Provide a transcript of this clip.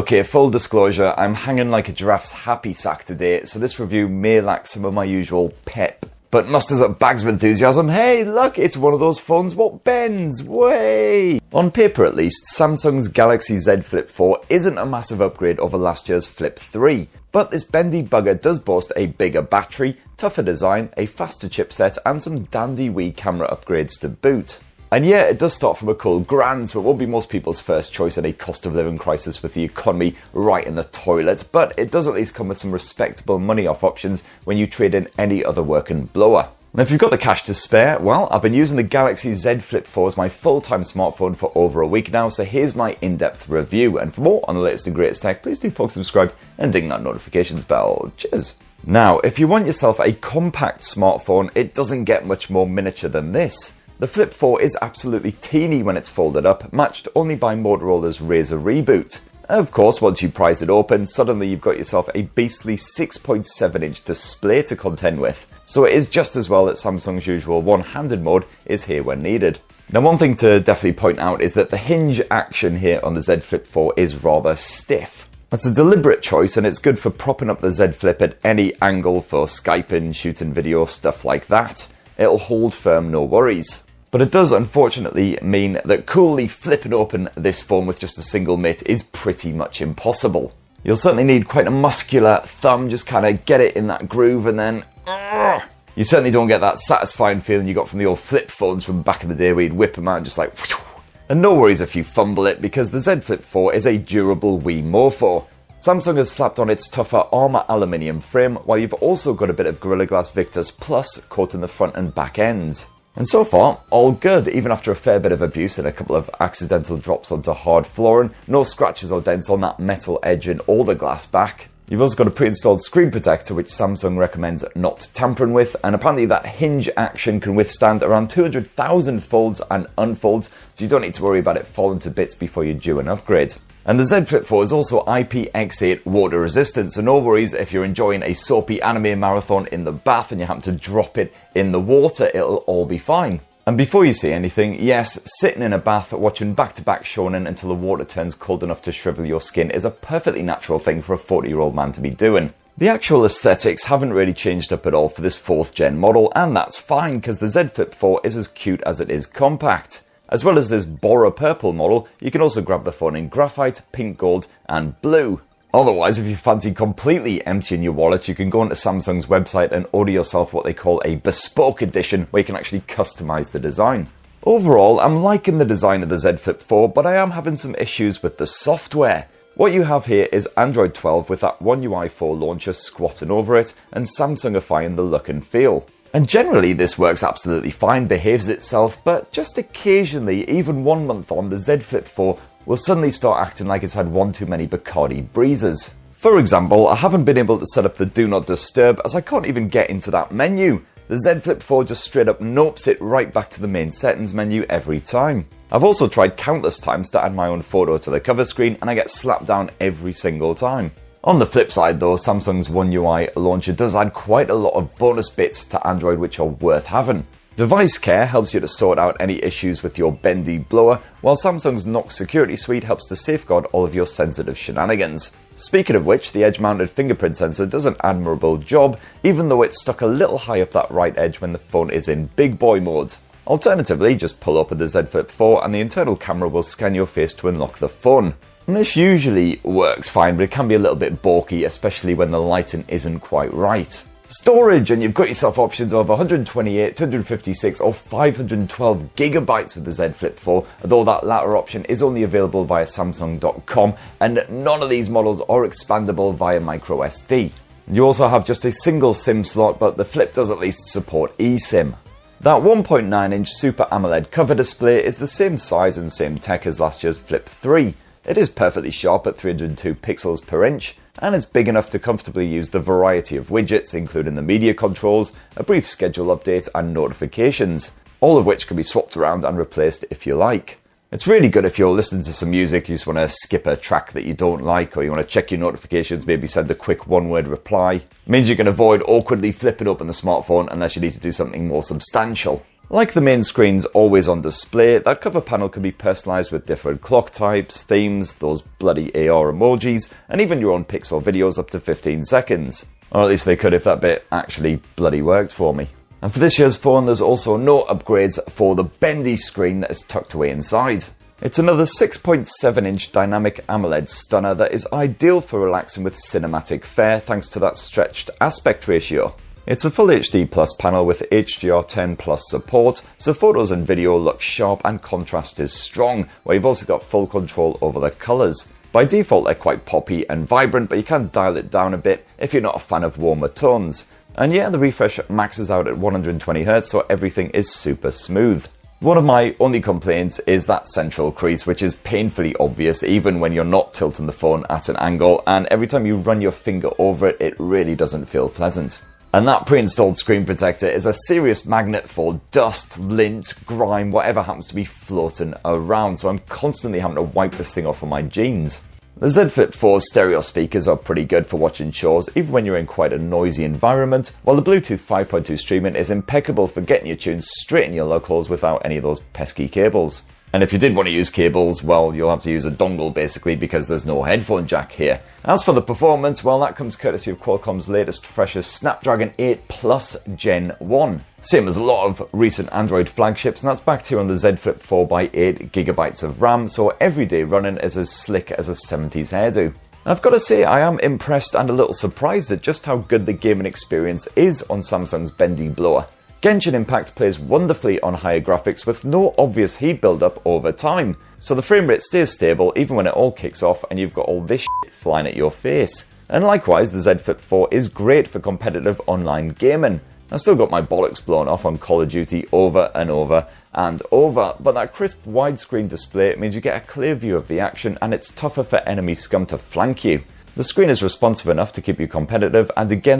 Okay, full disclosure, I'm hanging like a giraffe's happy sack today, so this review may lack some of my usual pep, but musters up bags of enthusiasm. Hey, look, it's one of those phones what bends, way! On paper at least, Samsung's Galaxy Z Flip 4 isn't a massive upgrade over last year's Flip 3, but this bendy bugger does boast a bigger battery, tougher design, a faster chipset, and some dandy wee camera upgrades to boot. And yeah, it does start from a cool grand, so it won't be most people's first choice in a cost of living crisis with the economy right in the toilet, but it does at least come with some respectable money off options when you trade in any other working blower. And if you've got the cash to spare, well, I've been using the Galaxy Z Flip 4 as my full-time smartphone for over a week now, so here's my in-depth review. And for more on the latest and greatest tech, please do subscribe and ding that notifications bell. Cheers! Now, if you want yourself a compact smartphone, it doesn't get much more miniature than this. The Flip 4 is absolutely teeny when it's folded up, matched only by Motorola's Razr Reboot. Of course, once you prise it open, suddenly you've got yourself a beastly 6.7-inch display to contend with. So it is just as well that Samsung's usual one-handed mode is here when needed. Now, one thing to definitely point out is that the hinge action here on the Z Flip 4 is rather stiff. That's a deliberate choice, and it's good for propping up the Z Flip at any angle for Skyping, shooting video, stuff like that. It'll hold firm, no worries. But it does unfortunately mean that coolly flipping open this phone with just a single mitt is pretty much impossible. You'll certainly need quite a muscular thumb, just kind of get it in that groove, and then you certainly don't get that satisfying feeling you got from the old flip phones from back in the day where you'd whip them out and just like whoosh. And no worries if you fumble it, because the Z Flip 4 is a durable wee mofo. Samsung has slapped on its tougher Armour aluminium frame, while you've also got a bit of Gorilla Glass Victus Plus coating the front and back ends. And so far, all good, even after a fair bit of abuse and a couple of accidental drops onto hard flooring, no scratches or dents on that metal edge and all the glass back. You've also got a pre-installed screen protector which Samsung recommends not tampering with, and apparently that hinge action can withstand around 200,000 folds and unfolds, so you don't need to worry about it falling to bits before you do an upgrade. And the Z Flip 4 is also IPX8 water resistant, so no worries if you're enjoying a soapy anime marathon in the bath and you happen to drop it in the water, it'll all be fine. And before you say anything, yes, sitting in a bath watching back-to-back shonen until the water turns cold enough to shrivel your skin is a perfectly natural thing for a 40-year-old man to be doing. The actual aesthetics haven't really changed up at all for this 4th gen model, and that's fine because the Z Flip 4 is as cute as it is compact. As well as this Bora purple model, you can also grab the phone in graphite, pink gold and blue. Otherwise, if you fancy completely emptying your wallet, you can go onto Samsung's website and order yourself what they call a bespoke edition, where you can actually customize the design. Overall, I'm liking the design of the Z Flip 4, but I am having some issues with the software. What you have here is Android 12 with that One UI 4 launcher squatting over it, and Samsungifying the look and feel. And generally this works absolutely fine, behaves itself, but just occasionally, even 1 month on, the Z Flip 4 will suddenly start acting like it's had one too many Bacardi breezes. For example, I haven't been able to set up the Do Not Disturb as I can't even get into that menu. The Z Flip 4 just straight up nopes it right back to the main settings menu every time. I've also tried countless times to add my own photo to the cover screen and I get slapped down every single time. On the flip side though, Samsung's One UI launcher does add quite a lot of bonus bits to Android which are worth having. Device Care helps you to sort out any issues with your bendy blower, while Samsung's Knox Security Suite helps to safeguard all of your sensitive shenanigans. Speaking of which, the edge-mounted fingerprint sensor does an admirable job, even though it's stuck a little high up that right edge when the phone is in big boy mode. Alternatively, just pull open the Z Flip 4 and the internal camera will scan your face to unlock the phone. And this usually works fine, but it can be a little bit bulky, especially when the lighting isn't quite right. Storage, and you've got yourself options of 128, 256 or 512 gigabytes with the Z Flip 4, although that latter option is only available via Samsung.com, and none of these models are expandable via microSD. You also have just a single SIM slot, but the Flip does at least support eSIM. That 1.9-inch Super AMOLED cover display is the same size and same tech as last year's Flip 3. It is perfectly sharp at 302 pixels per inch, and it's big enough to comfortably use the variety of widgets, including the media controls, a brief schedule update and notifications, all of which can be swapped around and replaced if you like. It's really good if you're listening to some music, you just want to skip a track that you don't like, or you want to check your notifications, maybe send a quick one-word reply. It means you can avoid awkwardly flipping open the smartphone unless you need to do something more substantial. Like the main screen's always on display, that cover panel can be personalised with different clock types, themes, those bloody AR emojis, and even your own pics or videos up to 15 seconds. Or at least they could if that bit actually bloody worked for me. And for this year's phone, there's also no upgrades for the bendy screen that is tucked away inside. It's another 6.7-inch dynamic AMOLED stunner that is ideal for relaxing with cinematic fare thanks to that stretched aspect ratio. It's a full HD Plus panel with HDR10 Plus support, so photos and video look sharp and contrast is strong, where you've also got full control over the colours. By default they're quite poppy and vibrant, but you can dial it down a bit if you're not a fan of warmer tones. And yeah, the refresh maxes out at 120Hz, so everything is super smooth. One of my only complaints is that central crease, which is painfully obvious even when you're not tilting the phone at an angle, and every time you run your finger over it, it really doesn't feel pleasant. And that pre-installed screen protector is a serious magnet for dust, lint, grime, whatever happens to be floating around, so I'm constantly having to wipe this thing off of my jeans. The Z Flip 4's stereo speakers are pretty good for watching shows, even when you're in quite a noisy environment, while the Bluetooth 5.2 streaming is impeccable for getting your tunes straight in your lug holes without any of those pesky cables. And if you did want to use cables, well, you'll have to use a dongle basically because there's no headphone jack here. As for the performance, well, that comes courtesy of Qualcomm's latest, freshest Snapdragon 8 Plus Gen 1. Same as a lot of recent Android flagships, and that's backed here on the Z Flip 4 by 8GB of RAM, so everyday running is as slick as a 70s hairdo. I've got to say, I am impressed and a little surprised at just how good the gaming experience is on Samsung's bendy blower. Genshin Impact plays wonderfully on higher graphics with no obvious heat build-up over time, so the frame rate stays stable even when it all kicks off and you've got all this shit flying at your face. And likewise, the Z Flip 4 is great for competitive online gaming. I've still got my bollocks blown off on Call of Duty over and over and over, but that crisp widescreen display means you get a clear view of the action and it's tougher for enemy scum to flank you. The screen is responsive enough to keep you competitive, and again,